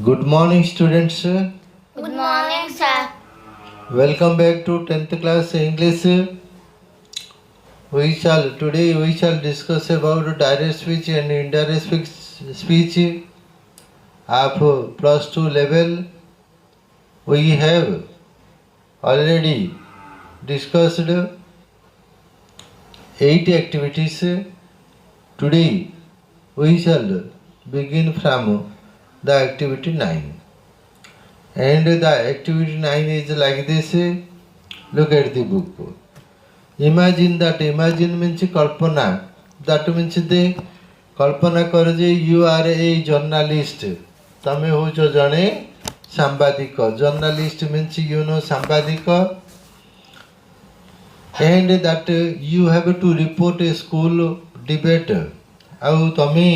Good morning, students. Good morning, sir. Welcome back to 10th class English. We shall discuss about direct speech and indirect speech of plus 2 level. We have already discussed 8 activities. Today we shall begin from the activity 9. And the activity 9 is like this. Look at the book. Imagine that. Imagine means kalpana. That means the kalpana kar je you are a journalist. Tame hocho jane sambadika. Journalist means you know sambadika. And that you have to report a school debate. ଆଉ ତମେ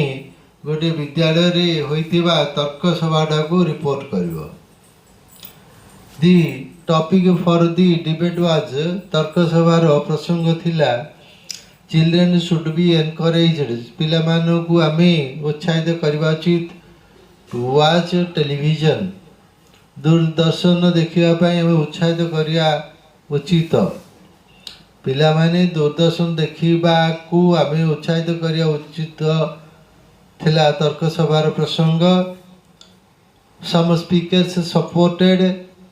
ଗୋଟେ ବିଦ୍ୟାଳୟରେ ହୋଇଥିବା ତର୍କ ସଭାଟାକୁ report କରିବ. The topic for the debate was ତର୍କ ସଭାର ପ୍ରସଙ୍ଗ ଥିଲା ଚିଲଡ୍ରେନ୍ ସୁଡ୍ ବି ଏନକରେଜଡ୍. ପିଲାମାନଙ୍କୁ ଆମେ ଉତ୍ସାହିତ କରିବା ଉଚିତ ଟୁ ୱାଚ୍ ଟେଲିଭିଜନ. ଦୂରଦର୍ଶନ ଦେଖିବା ପାଇଁ ଆମେ ଉତ୍ସାହିତ କରିବା ଉଚିତ. ପିଲାମାନେ ଦୂରଦର୍ଶନ ଦେଖିବାକୁ ଆମେ ଉତ୍ସାହିତ କରିବା ଉଚିତ ଥିଲା ତର୍କ ସଭାର ପ୍ରସଙ୍ଗ. ସମ୍ ସ୍ପିକର୍ସ ସପୋର୍ଟେଡ୍.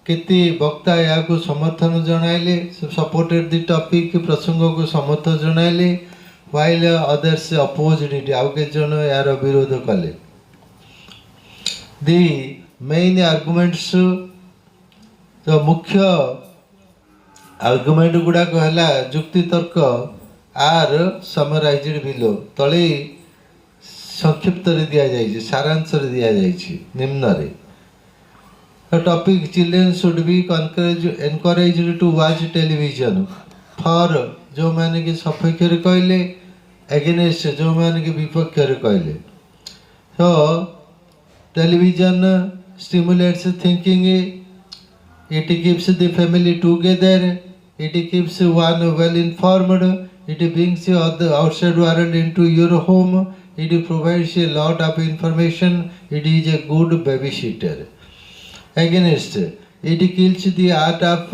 କେତେ ବକ୍ତା ଏହାକୁ ସମର୍ଥନ ଜଣାଇଲେ. ସପୋର୍ଟେଡ୍ ଦି ଟପିକ୍. ପ୍ରସଙ୍ଗକୁ ସମର୍ଥନ ଜଣାଇଲେ. ହ୍ୱାଇଲ୍ ଅଦର୍ସ ଅପୋଜ୍ଡ ଇଟ୍. ଆଉ କେତେ ଜଣ ଏହାର ବିରୋଧ କଲେ. ଦି ମେନ୍ ଆର୍ଗୁମେଣ୍ଟସ୍. ତ ମୁଖ୍ୟ ଆର୍ଗୁମେଣ୍ଟ ଗୁଡ଼ାକ ହେଲା ଯୁକ୍ତି ତର୍କ ଆର୍ ସମରାଇଜ୍ଡ ବିଲୋ. ତଳେ ସଂକ୍ଷିପ୍ତରେ ଦିଆଯାଇଛି, ସାରାଂଶରେ ଦିଆଯାଇଛି ନିମ୍ନରେ. Topic children should be encouraged to watch television. For ଯେଉଁମାନେ କି ସପକ୍ଷରେ କହିଲେ, ଏଗେନେଷ୍ଟ ଯେଉଁମାନେ କି ବିପକ୍ଷରେ କହିଲେ. ତ television stimulates thinking. It keeps the family together. It keeps one well informed. It brings the outside world into your home. It provides a lot of information. It is a good babysitter. Against, it kills the art of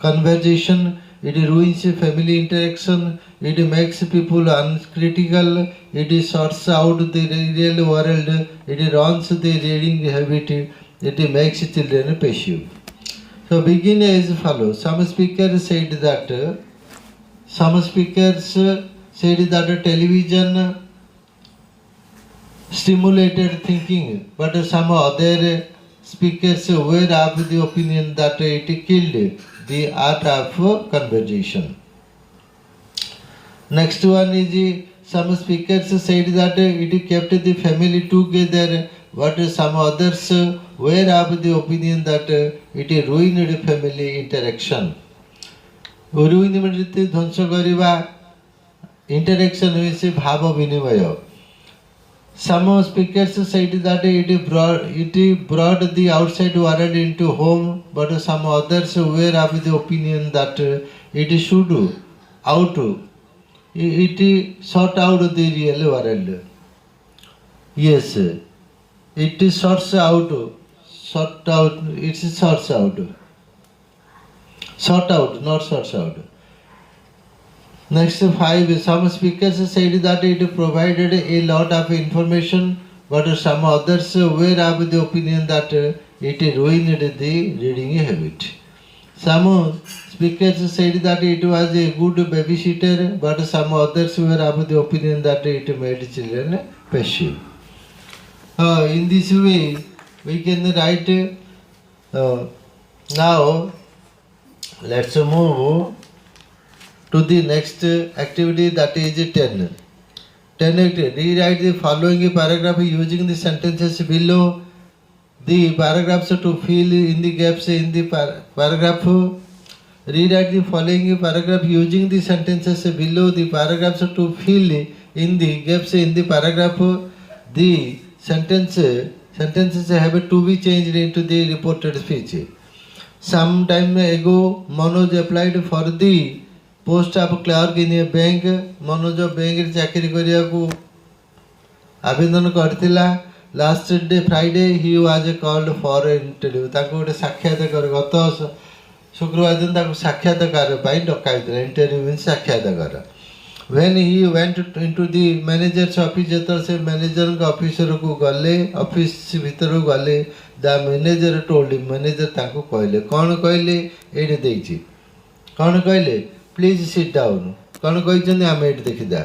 conversation. It ruins family interaction. It makes people uncritical. It sorts out the real world. It runs the reading habit. It makes children passive. So begin as follows. Some speakers said that television stimulated thinking, but some other speakers were of the opinion that it killed the art of conversation. Next one is some speakers said that it kept the family together, but some others were of the opinion that it ruined family interaction. Ruin means ଧ୍ୱଂସ କରିବା. Interaction means ଭାବ ବିନିମୟ. Some speakers said that it brought the outside world into home, but some others were of the opinion that it sort out the real world. Yes, it sorts out. Sort out, not sorts out. Next 5. Some speakers said that it provided a lot of information, but some others were of the opinion that it ruined the reading habit. Some speakers said that it was a good babysitter, but some others were of the opinion that it made children passive. In this way, we can write. Now, let's move to the next activity, that is 10. 10 activity. Rewrite the following paragraph using the sentences below. The paragraphs to fill in the gaps in the paragraph. Rewrite the following paragraph using the sentences below. The paragraphs to fill in the gaps in the paragraph. The sentences have to be changed into the reported speech. Some time ago, Manoj applied for the post of clerk in a bank. Manoj bank रे चाकरी करिया को आवेदन करथिला. Last day Friday he was called for interview ताको गोटे साक्षात्कार गत शुक्रवार दिन ताको साक्षात्कार पाई डकाइथिले इंटरव्यू मीन साक्षात्कार when he went into the manager's office जत से मैनेजर का ऑफिसर को गले ऑफिस भीतर गले the manager told him manager ताको कहले कौन कहले एडे देछि कौन कहले प्लीज सिट डाउन कौन कहछन आम एडे देखिदा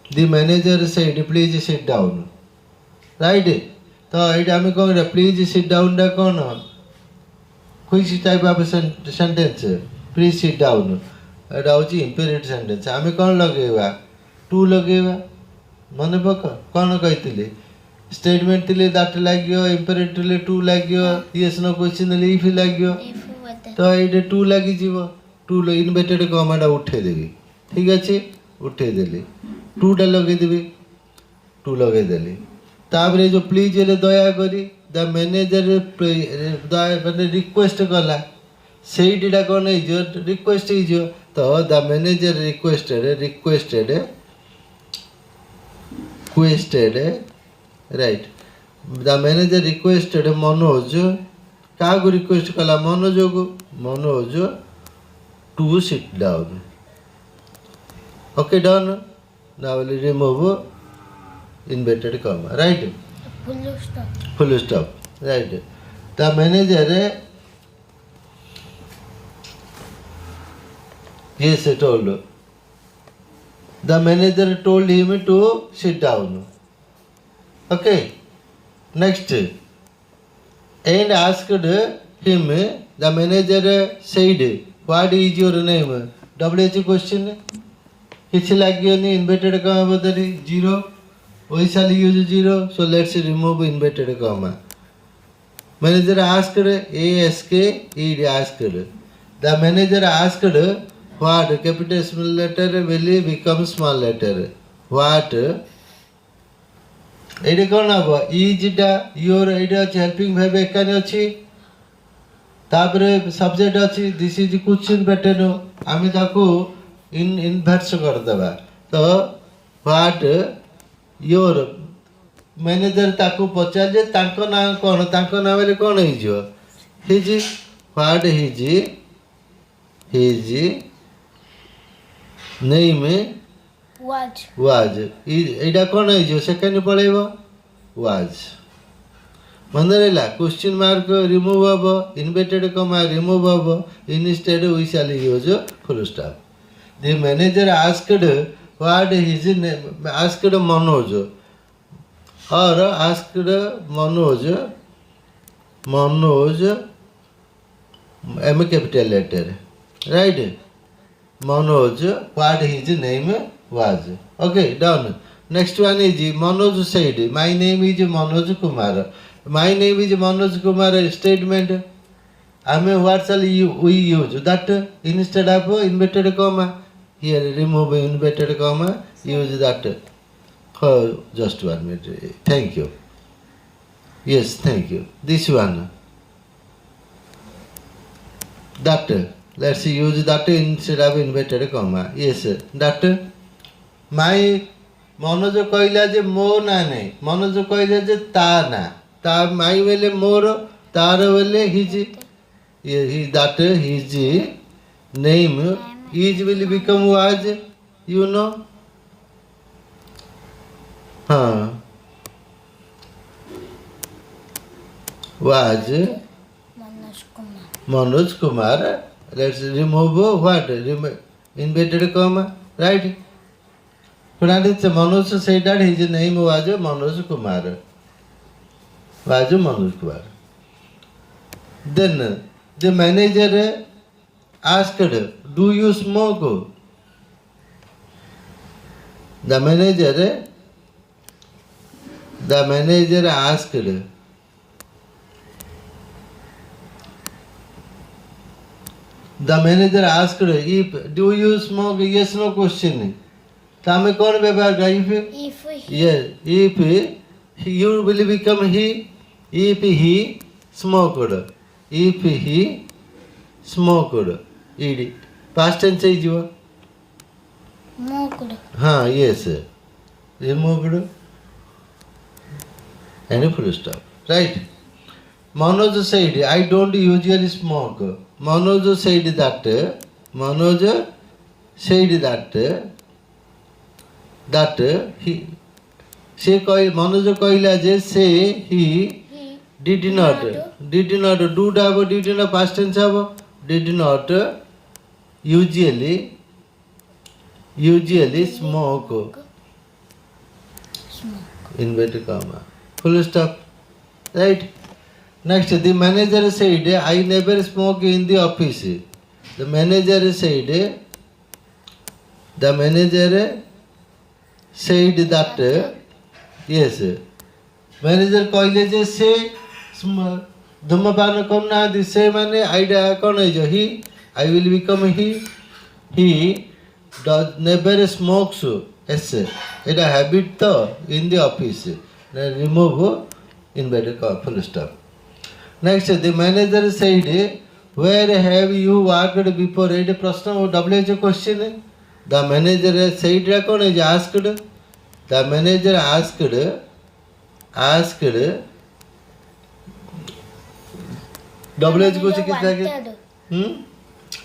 the manager said please sit down right तो ये आम कौन प्लीज सिट डाउन डा कौन which type of sentence please sit down एटा हूँ इम्पेरेटिव सेंटेंस आम कौन लगेगा टू लगेगा मन पक कौन कही स्टेटमेंट थे दैट लगे इम्पेरेटिव टू लगे यस नो क्वेश्चन इफ लगे तो ये टू लगी टू इनवर्टेड कमाटा उठेदेवी ठीक अच्छे उठेदेली टूटा लगेदेवी टू लगेदेली तापर जो प्लीज दया करी द मैनेजर मैंने रिक्वेस्ट कला सेटा कौन रिक्वेस्ट हो तो the manager requested right the manager requested Manoj क्या रिक्वेस्ट कला Manoj to sit down okay done ना remove inverted comma right full stop right the manager yes told the manager told him to sit down okay next and asked him the manager said what is your name wh question किसी लगे inverted comma बदली zero we shall use zero so let's remove inverted comma manager asked asked the manager asked what capital small letter will become small letter what एटे कौन हम इजटा your ये helping भाई एकानी अच्छी तापर subject अच्छी दिस इज क्वेश्चन पैटर्न आम ताको inverse करदेबा तो व्हाट योर मैनेजर ताको पचार जे तांको ना कौन तांको ना बेले कौन हो his what his name was एटा कौन हो सेकेंड पड़ेब वाज मन रहा क्वेश्चन मार्क रिमूव हम इन्वर्टेड कमा रिमूव हम instead we shall use full stop the manager asked what his name asked Manoj और asked Manoj M capital letter right Manoj what his name was okay done next one is Manoj said my name is Manoj Kumar my name is Manoj Kumar statement आमे what shall we use that instead of inverted comma here remove inverted comma use that just 1 minute thank you yes thank you this one that let's use that instead of inverted comma yes that my Manoj कहला जे मो ना नहीं मनोज कहला जे ता ना ता माई बेले मोर तार बेले his that his name is will become was you know हाँ was Manoj Kumar let's remove what inverted comma right Manoj said that his name was Manoj Kumar was Manoj Kumar then the manager asked do you smoke the manager asked the manager asked if do you smoke yes no question तो हमें कौन व्यवहार का if yes if you will become he if he smoked ED past tense है जो smoked हाँ yes removed and a full stop. Right? Manoj said, I don't usually smoke. Manoj said that he Manoj କହିଲା ଯେ ସେ he did not do ଟା ହେବ did not past tense ହେବ did not usually smoke inverted comma full stop. Right? Next, the manager said, I never smoke in the office. The manager said that yes, manager କହିଲେ ଯେ ସେ ଧୂମପାନ କରୁନାହାନ୍ତି ସେ ମାନେ ଆଇଟା କ'ଣ ହେଇଯିବ he I will become he does never smokes yes ଏଇଟା habit ତ in the office remove inverted comma full stop. Next, the manager said, where have you worked before? ଏଇଟା ପ୍ରଶ୍ନ WH question. The manager said କ'ଣ ହେଇଛି asked. The manager asked WH कुछ कितना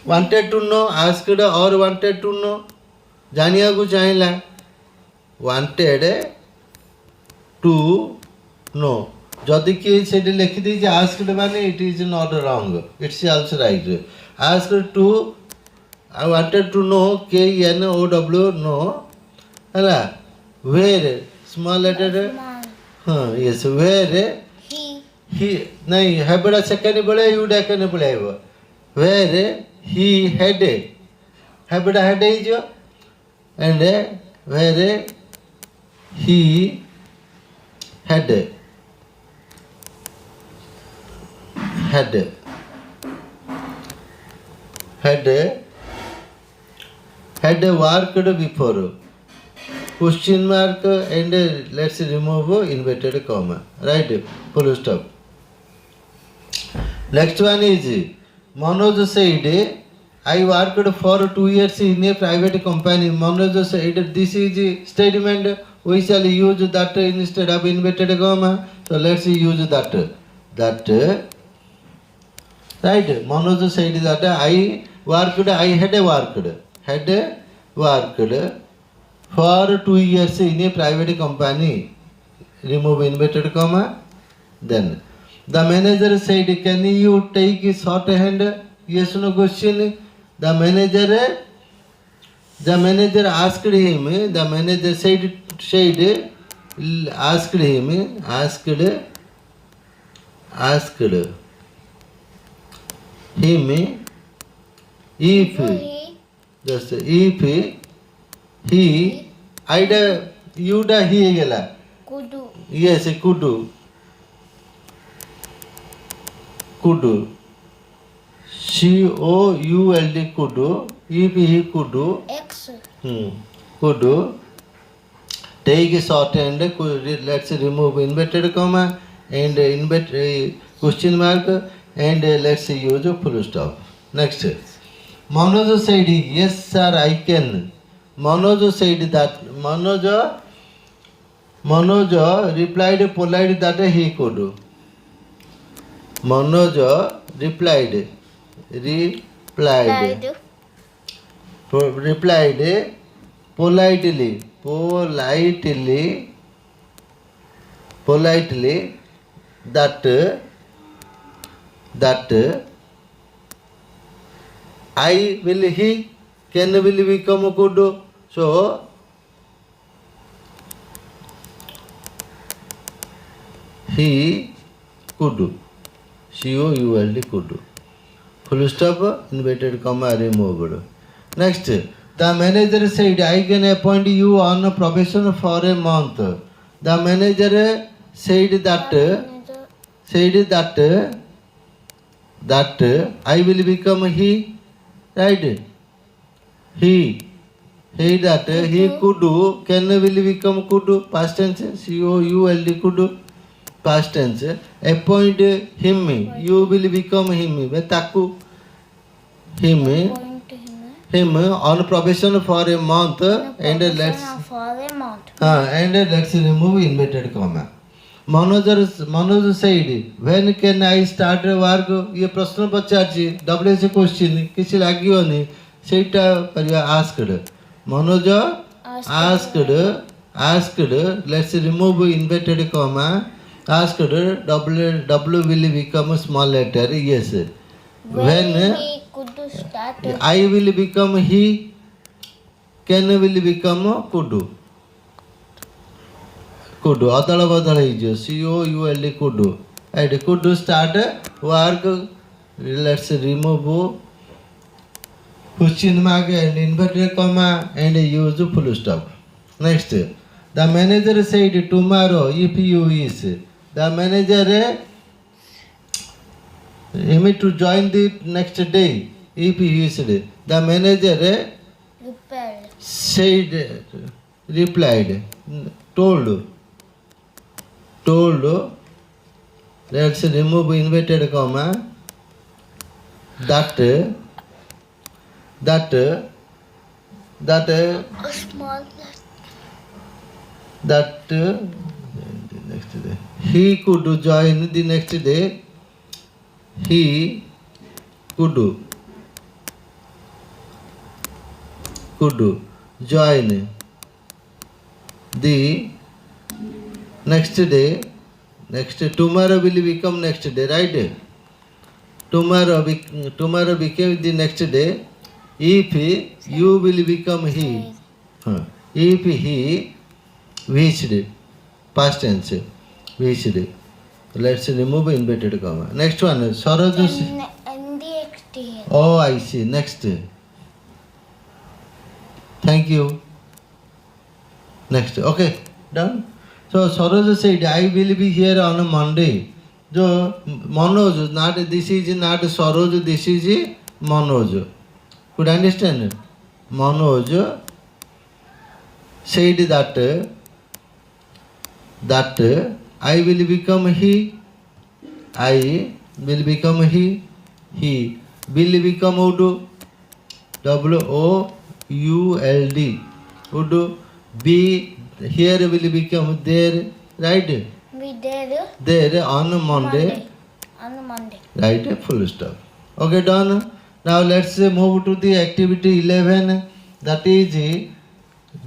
wanted to know asked or wanted to know ଜାଣିବାକୁ ଚାହିଁଲା wanted to know ଯଦି କିଏ ସେଠି ଲେଖିଦେଇଛି asked ମାନେ it is not wrong it's also right asked to I wanted to know KNOW know ହେଲା where small letter yes where he नहीं हेबड़ा second पड़े you Deccan पड़े वो where he had हेबड़ा had ही जो and where he had worked before question mark and let's remove inverted comma right full stop. Next one is Manoj said I worked for 2 years in a private company. Manoj said this is statement we shall use that instead of inverted comma so let's use that right. Manoj said that I had worked for 2 years in a private company remove inverted comma. Then the manager said can you take a shorthand yes no question. The manager asked him the manager said asked him if just if he aida you da he gela Could do. yes could do could do if he could do X. could do take a shorthand let's remove inverted comma and question mark and let's use a full stop. Next, Manoj said yes sir I can. Manoj said that Manoj replied polite that he could. Manoj replied politely that I will he can will become could so he could COULD could full stop inverted comma removed. Next, the manager said I can appoint you on a probation for a month. The manager said that I will become he right he that he could do can will become could past tense COULD could past tense appoint him you will become him taku him on probation for a month and let's for a month. and let's remove inverted comma. Manoj said, when can I start work? ये प्रश्न पचारछि WH question किसी लागियोनी सेटा परिया asked. Manoj asked, let's remove inverted comma, asked W will become a small letter. Yes. When he could start. I will become he, can will become could. Could adala badala ହେଇଯିବ COULD could. Right, could start work. Let's remove question mark and inverted comma and use full stop. Next, the manager said tomorrow if you is. The manager him to join the next day if he is. The manager Repelled. said, replied, told, let's remove inverted comma, that A small that the next day he could join the next day, he could join the next day. Next tomorrow will become next day, right? Tomorrow became the next day if you will become he. If he wished, past tense, wished. Let's remove inverted comma. Next one, Saroj. and the exterior. Oh, I see. Next. Thank you. Next. Okay, done. So Saroj said, I will be here on a Monday. So Manoj, not this is not Saroj, this is Manoj. Could understand? Manoj said that I will become he. I will become he. He will become Udu. WOULD. Udu. Be here will become there, right? We did There on Monday. On Monday. Right, full stop. Okay, done. Now let's move to the activity 11. That is,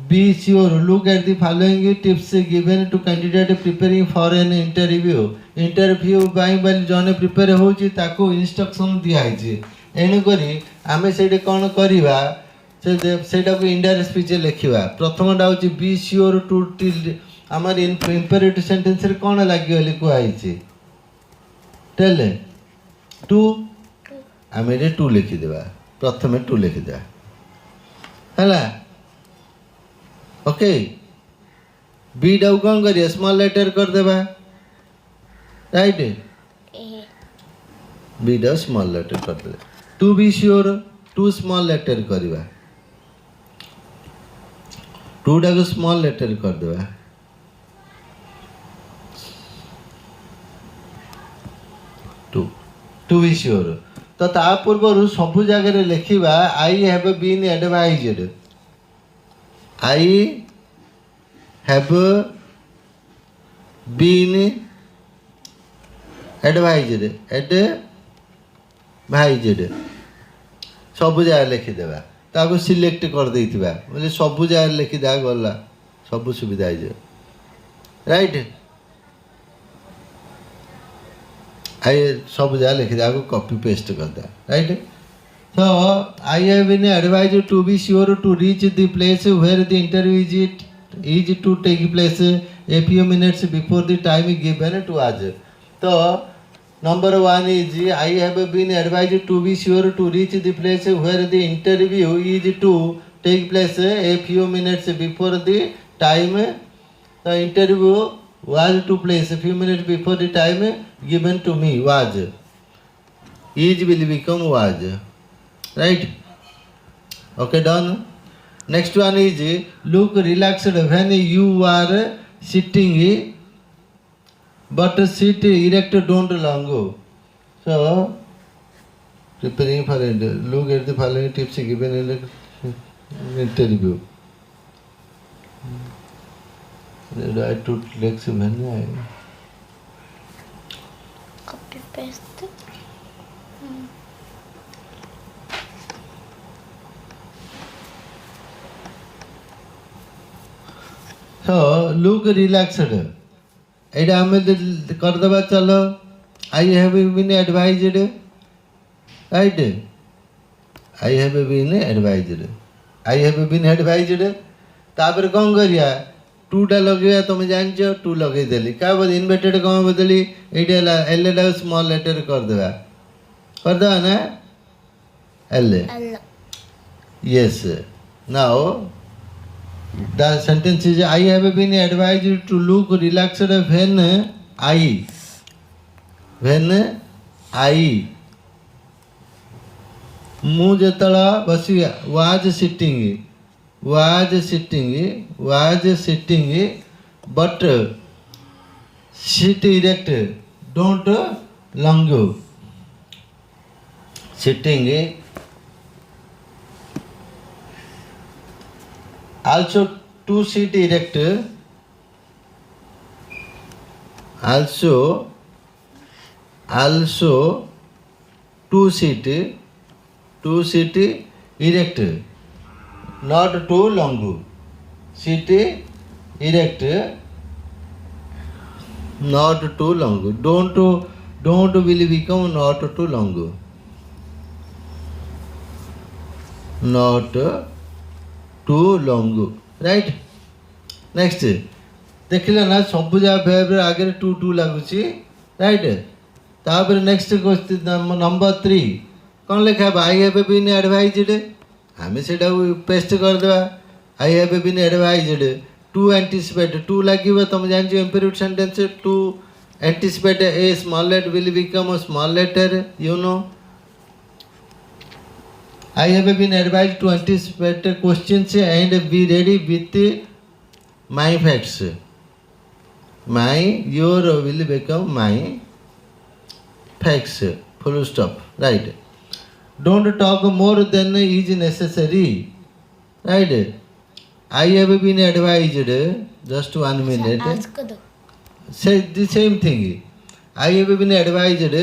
be sure. Look at the following tips given to candidate preparing for an interview. Interview ପାଇଁ ବୋଲି ଜଣେ prepare ହେଉଛି ତାକୁ instruction ଦିଆହେଇଛି। ଏଣୁକରି ଆମେ ସେଇଠି କ'ଣ କରିବା, ସେଇଟାକୁ ଇଣ୍ଡିଆରେ ସ୍ପିଚ୍ ଲେଖିବା। ପ୍ରଥମଟା ହେଉଛି ବି ସିଓର ଟୁ ଟିଲ୍। ଆମର ଇମ୍ପେରେଟିଭ୍ ସେଣ୍ଟେନ୍ସରେ କ'ଣ ଲାଗିବ ବୋଲି କୁହାହେଇଛି? Tail two. ଆମେ ଏଠି ଟୁ ଲେଖିଦେବା। ପ୍ରଥମେ ଟୁ ଲେଖିଦେବା, ହେଲା? ଓକେ। ବିଟାକୁ କ'ଣ କରିବା? ସ୍ମଲ୍ ଲେଟର୍ କରିଦେବା, ରାଇଟ୍? ବିଟା ସ୍ମଲ୍ ଲେଟର୍ କରିଦେବା। To be sure, to small letter କରିବା। ଟୁଟାକୁ ସ୍ମଲ୍ ଲେଟର୍ କରିଦେବା। To be sure. ତ ତା ପୂର୍ବରୁ ସବୁ ଜାଗାରେ ଲେଖିବା I have been advised. I have been advised, ସବୁ ଜାଗାରେ ଲେଖିଦେବା। ତାକୁ ସିଲେକ୍ଟ କରିଦେଇଥିବା ବୋଲେ ସବୁ ଜାଗାରେ ଲେଖିଦେବା, ଗଲା, ସବୁ ସୁବିଧା ହେଇଯିବ, ରାଇଟ୍? ସବୁ ଜାଗା ଲେଖିଦେବା, ଆକୁ କପି ପେଷ୍ଟ କରିଦେବା, right? So, I have been advised to be sure to reach the place where the interview is to take place a few minutes before the time given to us. So, number one is I have been advised to be sure to reach the place where the interview is to take place a few minutes before the time the interview was to place. A few minutes before the time given to me was. Is will become was. Right? Okay, done. Next one is look relaxed when you are sitting, but sit erect, don't long go. So, preparing for it, look at the following tips given in the interview. I took legs when I to paste it. So look relaxed. ଏଇଟା ଆମେ କରିଦେବା ଚାଲ I have been advised, right? I have been advised. I have been advised. ତାପରେ କ'ଣ କରିବା ଟୁଟା ଲଗେଇବା ତୁମେ ଜାଣିଛ ଟୁ ଲଗେଇଦେଲି କାହା ବଦଳ ଇନଭର୍ଟେଡ଼ କ'ଣ ବଦଳି ଏଇଠି ହେଲା ଏଲ୍ଏଟାକୁ ସ୍ମଲ୍ ଲେଟର୍ କରିଦେବା ନା L L. yes. Now the sentence is I have been advised to look relaxed when I ମୁଁ ଯେତେବେଳେ ବସିବା was sitting but sit erect don't lunge sitting also to sit erect also to sit erect not too long sit erect not too long don't will become not too long not too long right next ଦେଖିଲେ ନା ସବୁ ଯାକ ଭେବ୍ରେ ଆଗରେ two two ଲାଗୁଛି right ତାପରେ next question number 3 କ'ଣ ଲେଖା ହେବ I have been ଆଡ଼ଭାଇଜ୍ଡ ଆମେ ସେଇଟାକୁ ପେଷ୍ଟ କରିଦେବା I have been advised to anticipate to ଲାଗିବ ତୁମେ ଜାଣିଛ imperative sentence to anticipate a small letter will become a small letter you know I have been advised to anticipate questions and be ready with my facts. Your will become my facts. Full stop. Right. Don't talk more than is necessary. Right. I have been advised. Just 1 minute. Ask the. Say the same thing. I have been advised.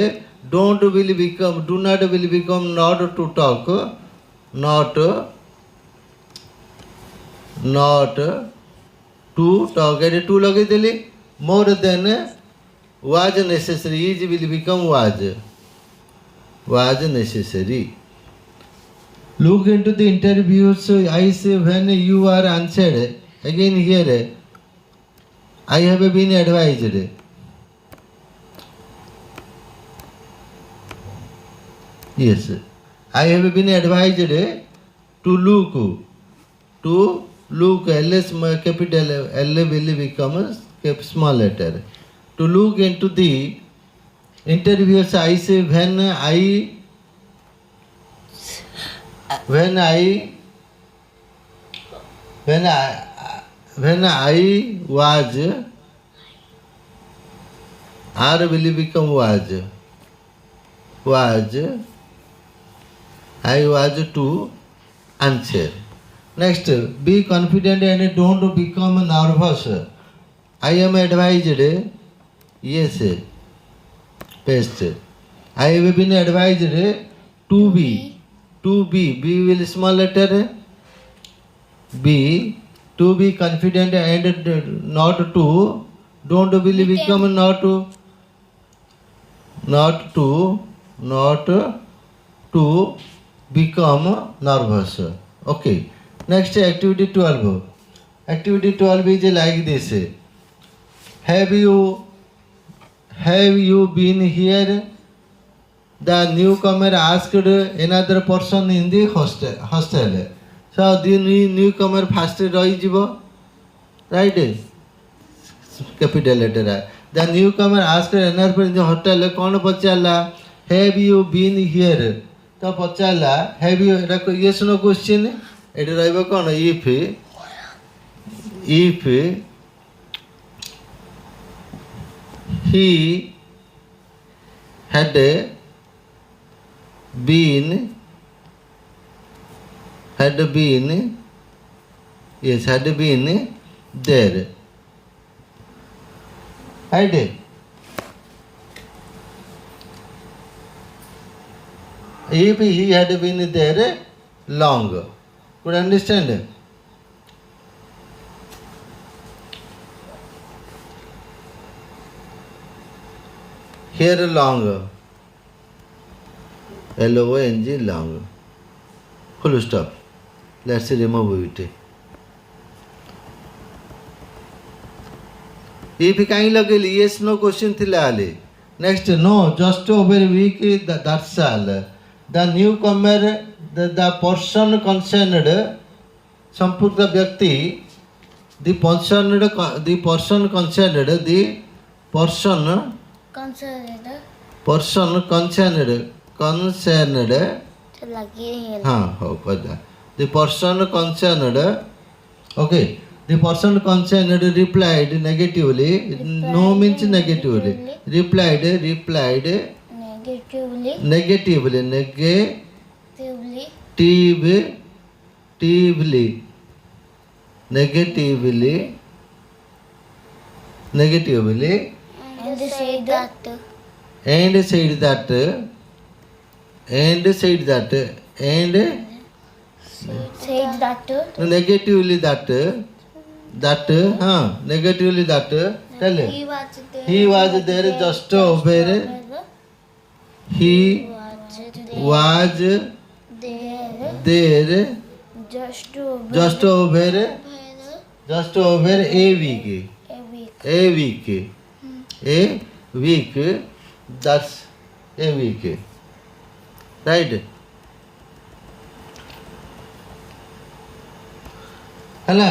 Do not will become not to talk. Not to talk at two logically more than was necessary is will become was necessary. Look into the interviews I say when you are answered again here I have been advised yes I have been advised to look LS capital L will become a small letter. To look into the interviewers I say when I was R will become was I was to answer. Next, be confident and don't become nervous. I am advised. Yes. Paste. I have been advised to be. B will small letter. B. To be confident and not to. Don't will become not to become nervous. Okay. Next activity 12. Activity 12 is like this. Have you been here? The newcomer asked another person in the hostel. So the newcomer first ରହିଯିବ right capital letter. The newcomer asked another person in the hostel କ'ଣ ପଚାରିଲା have you been here ତ ପଚାରିଲା have you ଏଇଟା yes no question ଏଠି ରହିବ କ'ଣ if he had been there right if he had been there long. Could you understand? Here long. L-O-N-G, long. Full stop. Let's remove it. If कहीं लगे yes no question थिला आले. Next no just over week that's all. The newcomer the person concerned संपूर्ण व्यक्ति the person concerned the person concerned लगी है हाँ हो पता the person concerned okay the person concerned replied negatively no means negatively replied negatively negatively negatively and said that and said that negatively negatively that tell he was there just over he was there just over a week that's a week right ହେଲା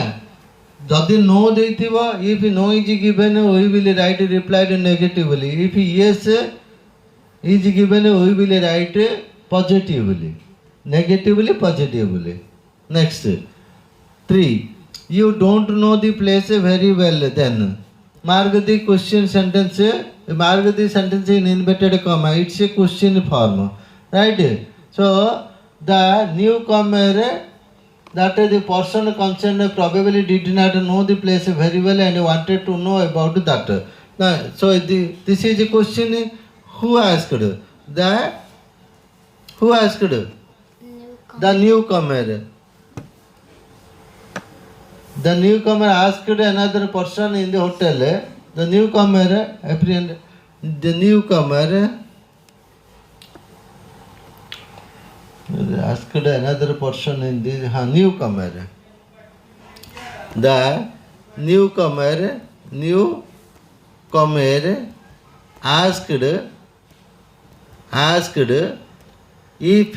ଯଦି no ଦେଇଥିବ if no is given we will write replied negatively if yes is given we will write positively next 3 you don't know the place very well then mark the question sentence in inverted comma it's a question form right so the newcomer that the person concerned probably did not know the place very well and wanted to know about that. Now, so this is a question who asked? Who asked? The newcomer. The newcomer asked another person in the hotel. The newcomer apprehended. The newcomer asked another person in the newcomer. The newcomer asked if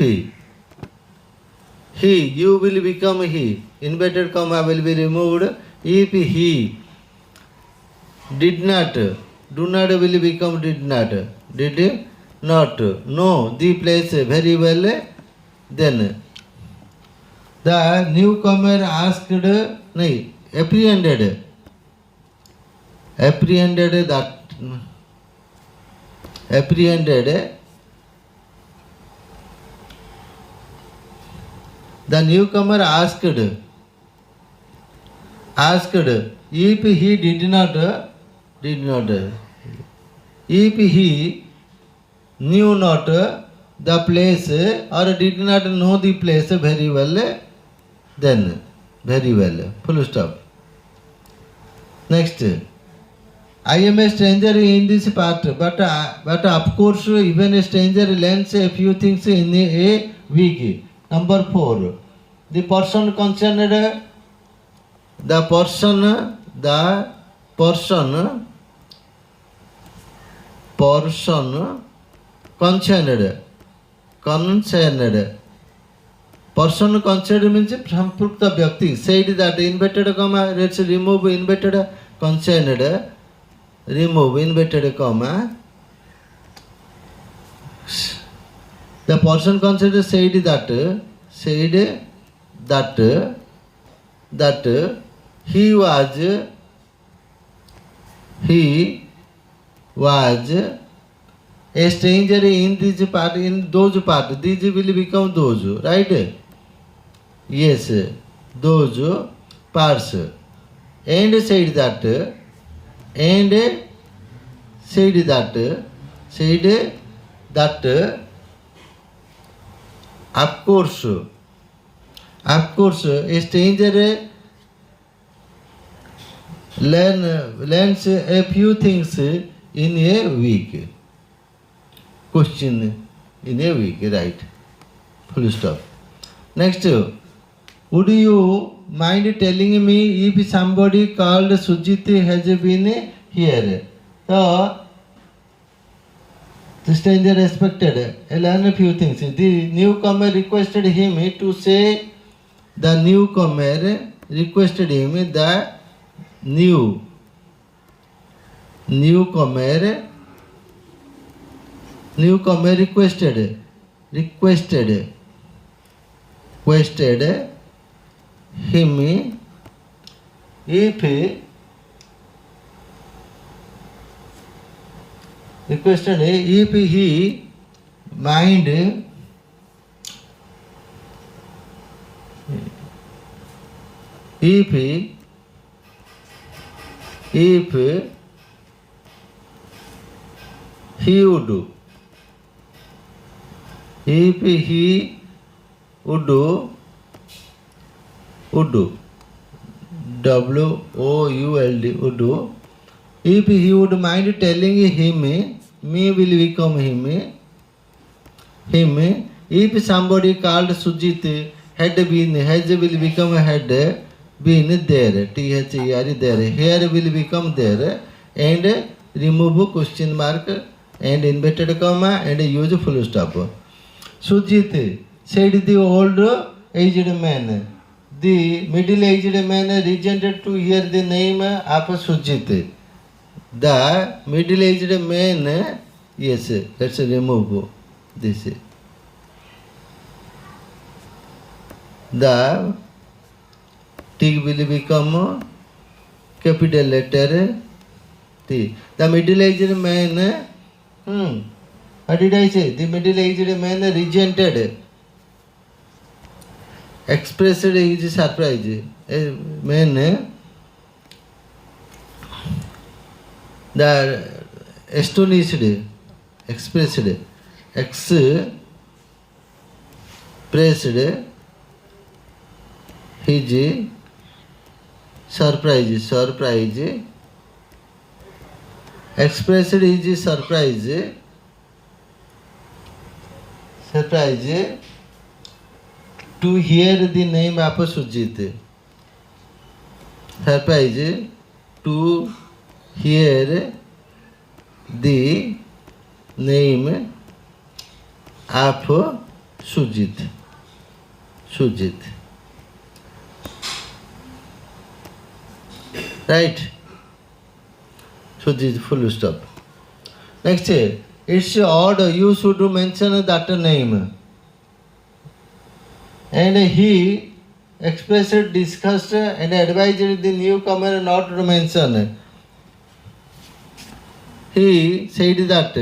he you will become he inverted comma will be removed if he did not do not will become did not know the place very well then the newcomer asked apprehended the newcomer asked if he did not if he knew not the place or did not know the place very well then very well full stop next I am a stranger in this part but of course even a stranger learns a few things in a week. Number 4 the person concerned person concerned means संपृक्त व्यक्ति said that inverted comma let's remove inverted concerned remove inverted comma the person concerned said that he was a stranger in this part in those part these will become those right yes those parts and said that Of course, a stranger learns a few things in a week. Question in a week, right? Full stop. Next, would you mind telling me if somebody called Sujit has been here? So, the stranger respected, learn a few things. The newcomer requested him to say, the newcomer requested him, the newcomer requested him if he mind if he would would if he would mind telling him, me will become him. If somebody called Sujit has will become had been there. T-H-E-R there. Here will become there. And remove question mark and inverted comma and use full stop. Sujit said the old aged man. The middle aged man resented to hear the name of Sujit. The middle aged man, yes, let's remove this. The T will become capital letter T. The middle aged man, what did I say? The middle aged man resented, expressed his surprise. Man, the astonished, expressed his surprise, expressed his surprise to hear the name of Sujit. Surprise to hear the name of Sujit. Right? Sujit, full stop. Next, it's odd, you should mention that name. And he expressed disgust and advised the newcomer not to mention. He said that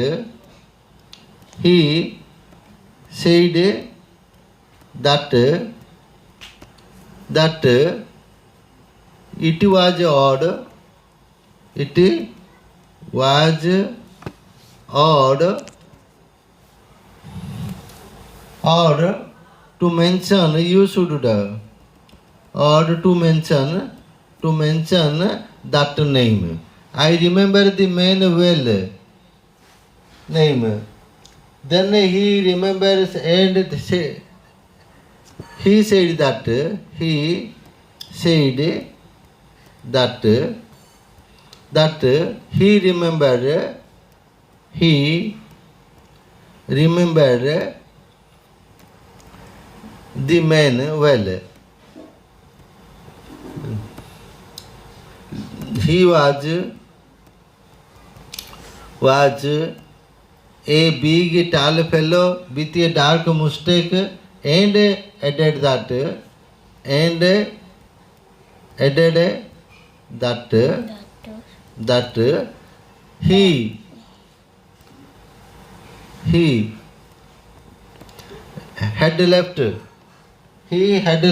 it was odd. It was odd to mention. You should odd to mention that name. I remember the man well. Name. Then he remembers and he said that he remembered the man well. He was a big tall fellow with a dark mustache and added that he had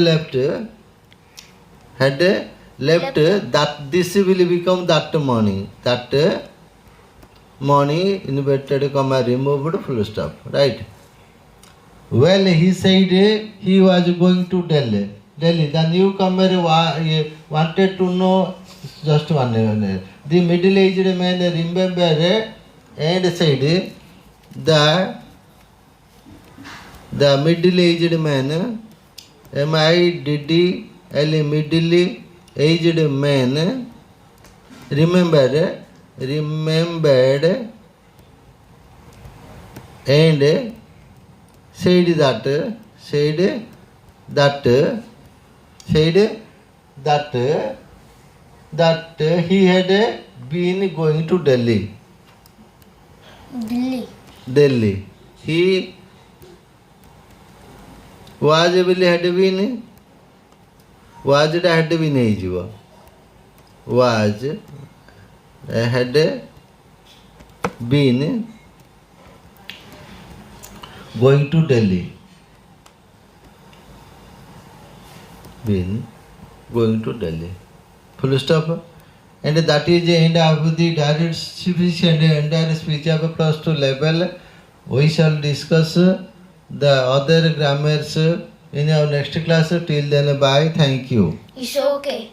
left that this will become that morning inverted comma removed full stop, right? Well, he said he was going to Delhi. Delhi. The newcomer wanted to know just one minute. The middle-aged man remembered and said, the middle-aged man, M-I-D-D-L, middle-aged man, remembered, and said that he had been going to Delhi. Dilly. He was ବୋଲି had been was ଟା had been ହେଇଯିବ was had been going to Delhi. Been going to Delhi. Full stop. And that is the end of the direct speech and entire speech of +2 level. We shall discuss the other grammars in our next class. Till then, bye. Thank you. It's okay.